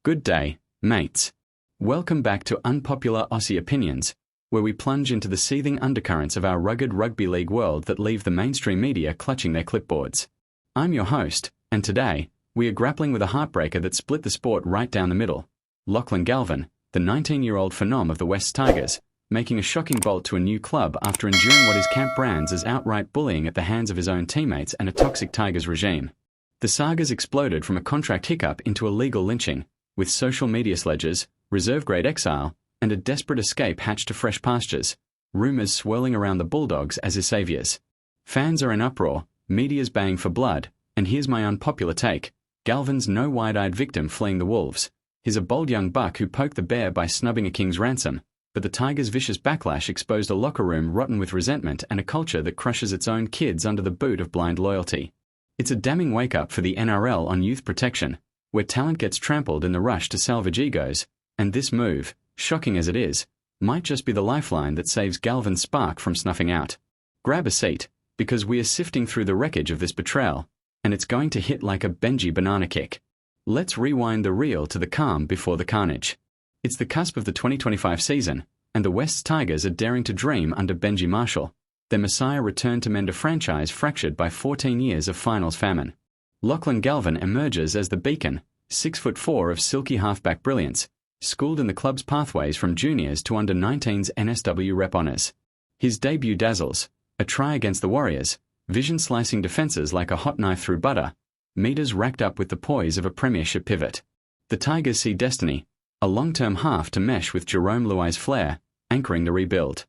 Good day, mates. Welcome back to Unpopular Aussie Opinions, where we plunge into the seething undercurrents of our rugged rugby league world that leave the mainstream media clutching their clipboards. I'm your host, and today, we are grappling with a heartbreaker that split the sport right down the middle. Lachlan Galvin, the 19-year-old phenom of the West Tigers, making a shocking bolt to a new club after enduring what his camp brands as outright bullying at the hands of his own teammates and a toxic Tigers regime. The sagas exploded from a contract hiccup into a legal lynching, with social media sledges, reserve-grade exile, and a desperate escape hatched to fresh pastures, rumours swirling around the Bulldogs as his saviours. Fans are in uproar, media's baying for blood, and here's my unpopular take. Galvin's no wide-eyed victim fleeing the Wolves. He's a bold young buck who poked the bear by snubbing a king's ransom, but the Tigers' vicious backlash exposed a locker room rotten with resentment and a culture that crushes its own kids under the boot of blind loyalty. It's a damning wake-up for the NRL on youth protection, where talent gets trampled in the rush to salvage egos, and this move, shocking as it is, might just be the lifeline that saves Galvin's spark from snuffing out. Grab a seat, because we are sifting through the wreckage of this betrayal, and it's going to hit like a Benji banana kick. Let's rewind the reel to the calm before the carnage. It's the cusp of the 2025 season, and the West Tigers are daring to dream under Benji Marshall. Their messiah returned to mend a franchise fractured by 14 years of finals famine. Lachlan Galvin emerges as the beacon, 6'4" of silky halfback brilliance, schooled in the club's pathways from juniors to under-19s NSW rep honours. His debut dazzles, a try against the Warriors, vision-slicing defences like a hot knife through butter, metres racked up with the poise of a premiership pivot. The Tigers see destiny, a long-term half to mesh with Jarome Luai's flair, anchoring the rebuild.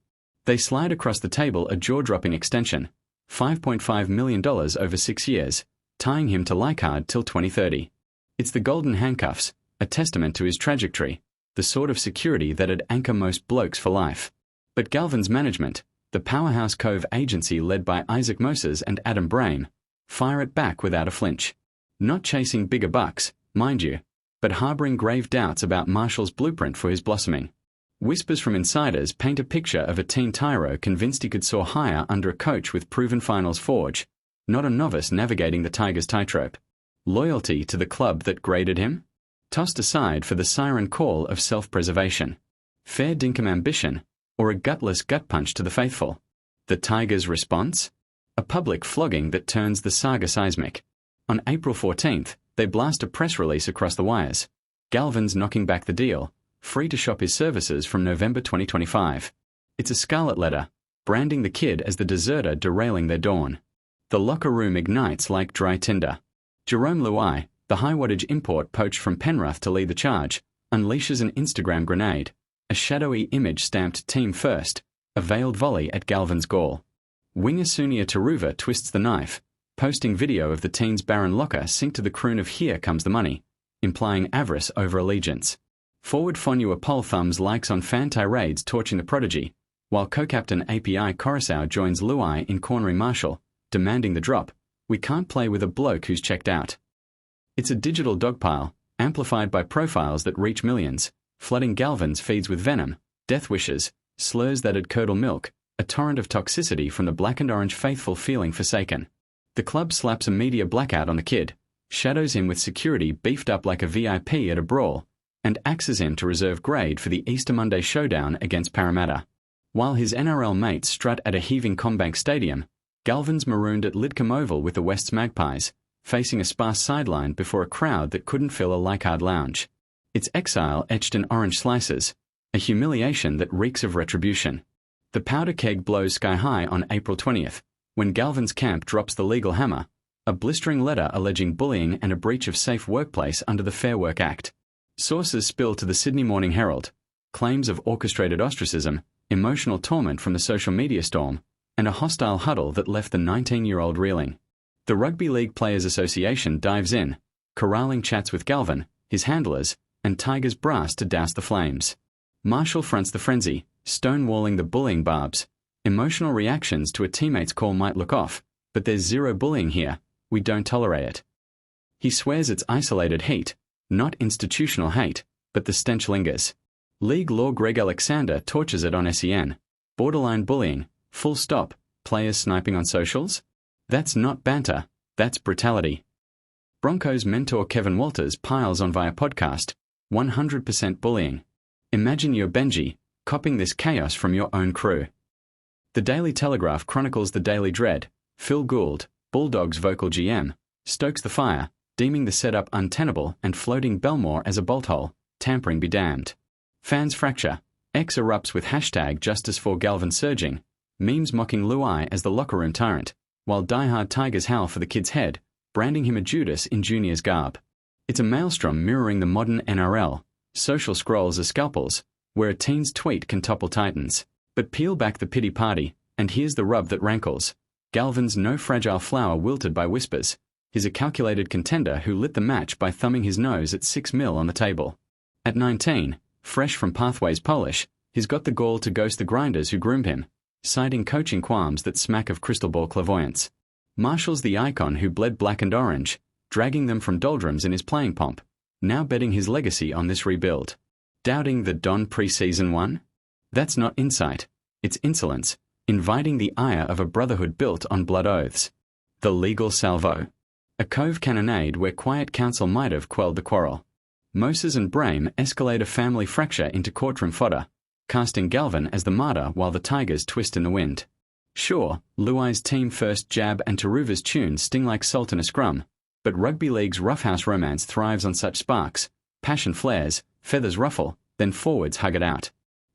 They slide across the table a jaw-dropping extension, $5.5 million over 6 years, tying him to Leichhardt till 2030. It's the golden handcuffs, a testament to his trajectory, the sort of security that'd anchor most blokes for life. But Galvin's management, the powerhouse Cove Agency led by Isaac Moses and Adam Brame, fire it back without a flinch. Not chasing bigger bucks, mind you, but harbouring grave doubts about Marshall's blueprint for his blossoming. Whispers from insiders paint a picture of a teen tyro convinced he could soar higher under a coach with proven finals forge, not a novice navigating the Tigers' tightrope. Loyalty to the club that graded him? Tossed aside for the siren call of self-preservation. Fair dinkum ambition, or a gutless gut punch to the faithful. The Tigers' response? A public flogging that turns the saga seismic. On April 14th, they blast a press release across the wires. Galvin's knocking back the deal, free to shop his services from November 2025. It's a scarlet letter, branding the kid as the deserter derailing their dawn. The locker room ignites like dry tinder. Jarome Luai, the high-wattage import poached from Penrith to lead the charge, unleashes an Instagram grenade, a shadowy image stamped team first, a veiled volley at Galvin's gall. Winger Sunia Taruva twists the knife, posting video of the teen's barren locker sink to the croon of "Here comes the money," implying avarice over allegiance. Forward Fonua Pole thumbs likes on fan tirades torching the prodigy, while co-captain API Coruscant joins Luai in cornering Marshall, demanding the drop. We can't play with a bloke who's checked out. It's a digital dogpile, amplified by profiles that reach millions, flooding Galvin's feeds with venom, death wishes, slurs that'd curdle milk, a torrent of toxicity from the black and orange faithful feeling forsaken. The club slaps a media blackout on the kid, shadows him with security beefed up like a VIP at a brawl, and axes him to reserve grade for the Easter Monday showdown against Parramatta. While his NRL mates strut at a heaving CommBank stadium, Galvin's marooned at Lidcombe Oval with the West's Magpies, facing a sparse sideline before a crowd that couldn't fill a Leichhardt lounge. It's exile etched in orange slices, a humiliation that reeks of retribution. The powder keg blows sky-high on April 20th, when Galvin's camp drops the legal hammer, a blistering letter alleging bullying and a breach of safe workplace under the Fair Work Act. Sources spill to the Sydney Morning Herald, claims of orchestrated ostracism, emotional torment from the social media storm, and a hostile huddle that left the 19-year-old reeling. The Rugby League Players Association dives in, corralling chats with Galvin, his handlers, and Tigers brass to douse the flames. Marshall fronts the frenzy, stonewalling the bullying barbs. Emotional reactions to a teammate's call might look off, but there's zero bullying here. We don't tolerate it. He swears it's isolated heat, not institutional hate, but the stench lingers. League law Greg Alexander tortures it on SEN. Borderline bullying, full stop, players sniping on socials? That's not banter, that's brutality. Broncos mentor Kevin Walters piles on via podcast, 100% bullying. Imagine you're Benji, copying this chaos from your own crew. The Daily Telegraph chronicles the daily dread. Phil Gould, Bulldogs vocal GM, stokes the fire, deeming the setup untenable and floating Belmore as a bolt hole. Tampering be damned. Fans fracture. X erupts with hashtag justice for Galvin surging. Memes mocking Luai as the locker room tyrant, while diehard Tigers howl for the kid's head, branding him a Judas in Junior's garb. It's a maelstrom mirroring the modern NRL. Social scrolls are scalpels, where a teen's tweet can topple titans. But peel back the pity party, and here's the rub that rankles. Galvin's no fragile flower wilted by whispers. He's a calculated contender who lit the match by thumbing his nose at 6 mil on the table. At 19, fresh from Pathways Polish, he's got the gall to ghost the grinders who groomed him, citing coaching qualms that smack of crystal ball clairvoyance. Marshall's the icon who bled black and orange, dragging them from doldrums in his playing pomp, now betting his legacy on this rebuild. Doubting the Don pre-season one? That's not insight, it's insolence, inviting the ire of a brotherhood built on blood oaths. The legal salvo. A Cove cannonade where quiet counsel might have quelled the quarrel. Moses and Brame escalate a family fracture into courtroom fodder, casting Galvin as the martyr while the Tigers twist in the wind. Sure, Luai's team first jab and Taruva's tune sting like salt in a scrum, but rugby league's roughhouse romance thrives on such sparks. Passion flares, feathers ruffle, then forwards hug it out.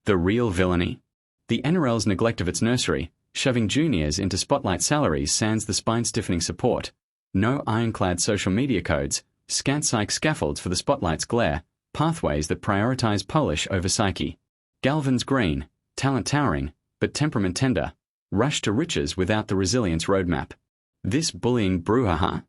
The real villainy? The NRL's neglect of its nursery, shoving juniors into spotlight salaries sans the spine-stiffening support. No ironclad social media codes, scant psych scaffolds for the spotlight's glare, pathways that prioritize polish over psyche. Galvin's green, talent towering, but temperament tender, rush to riches without the resilience roadmap. This bullying brouhaha?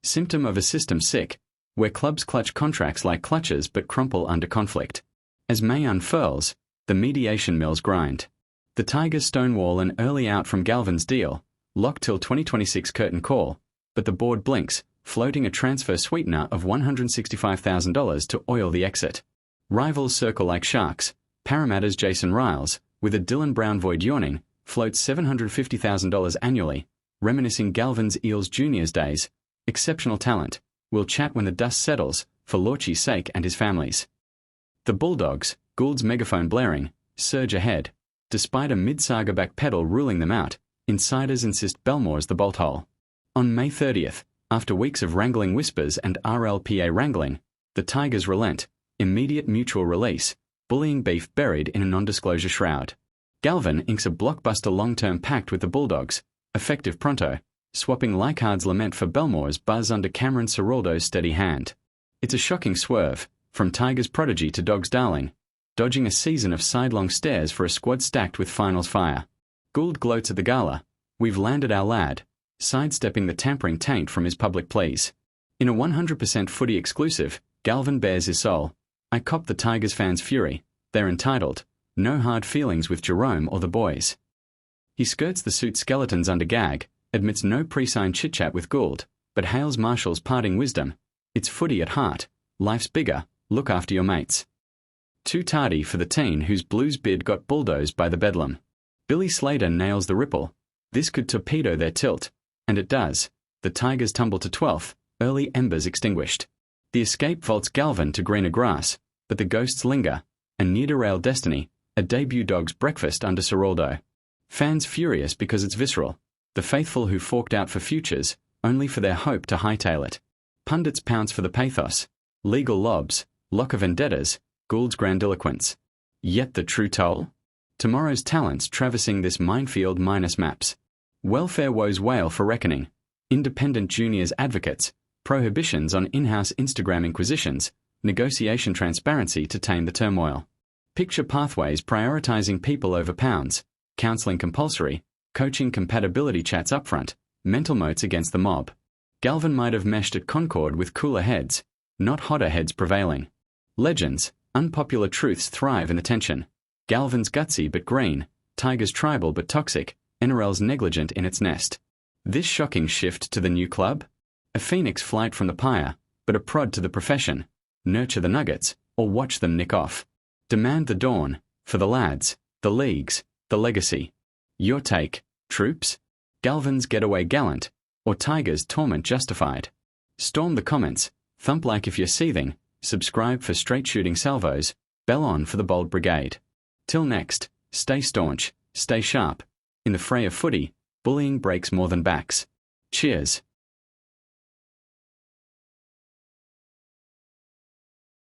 Symptom of a system sick, where clubs clutch contracts like clutches but crumple under conflict. As May unfurls, the mediation mills grind. The Tigers stonewall an early out from Galvin's deal, locked till 2026 curtain call, but the board blinks, floating a transfer sweetener of $165,000 to oil the exit. Rivals circle like sharks. Parramatta's Jason Riles, with a Dylan Brown void yawning, floats $750,000 annually, reminiscing Galvin's Eels Juniors days. Exceptional talent. We'll chat when the dust settles, for Lorchie's sake and his family's. The Bulldogs, Gould's megaphone blaring, surge ahead. Despite a mid-saga back pedal ruling them out, insiders insist Belmore's the bolt hole. On May 30th, after weeks of wrangling whispers and RLPA wrangling, the Tigers relent, immediate mutual release, bullying beef buried in a non-disclosure shroud. Galvin inks a blockbuster long-term pact with the Bulldogs, effective pronto, swapping Leichhardt's lament for Belmore's buzz under Cameron Ciraldo's steady hand. It's a shocking swerve, from Tigers prodigy to Dog's darling, dodging a season of sidelong stares for a squad stacked with finals fire. Gould gloats at the gala. We've landed our lad, sidestepping the tampering taint from his public pleas. In a 100% footy exclusive, Galvin bares his soul. I cop the Tigers fans' fury. They're entitled. No hard feelings with Jarome or the boys. He skirts the suit skeletons under gag, admits no pre-signed chit-chat with Gould, but hails Marshall's parting wisdom. It's footy at heart. Life's bigger. Look after your mates. Too tardy for the teen whose Blues bid got bulldozed by the Bedlam. Billy Slater nails the ripple. This could torpedo their tilt. And it does. The Tigers tumble to 12th, early embers extinguished. The escape vaults Galvin to greener grass, but the ghosts linger. A near-derailed destiny, a debut dog's breakfast under Ciraldo. Fans furious because it's visceral. The faithful who forked out for futures, only for their hope to hightail it. Pundits pounce for the pathos. Legal lobs, lock of vendettas, Gould's grandiloquence. Yet the true toll? Tomorrow's talents traversing this minefield minus maps. Welfare woes wail for reckoning. Independent juniors advocates, prohibitions on in-house Instagram inquisitions, negotiation transparency to tame the turmoil. Picture pathways prioritizing people over pounds, counseling compulsory, coaching compatibility chats upfront, mental moats against the mob. Galvin might have meshed at Concord with cooler heads, not hotter heads prevailing. Legends, unpopular truths thrive in the tension. Galvin's gutsy but green, Tigers tribal but toxic, NRL's negligent in its nest. This shocking shift to the new club? A phoenix flight from the pyre, but a prod to the profession. Nurture the nuggets, or watch them nick off. Demand the dawn, for the lads, the leagues, the legacy. Your take, troops? Galvin's getaway gallant, or Tigers' torment justified? Storm the comments, thump like if you're seething, subscribe for straight shooting salvos, bell on for the bold brigade. Till next, stay staunch, stay sharp. In the fray of footy, bullying breaks more than backs. Cheers.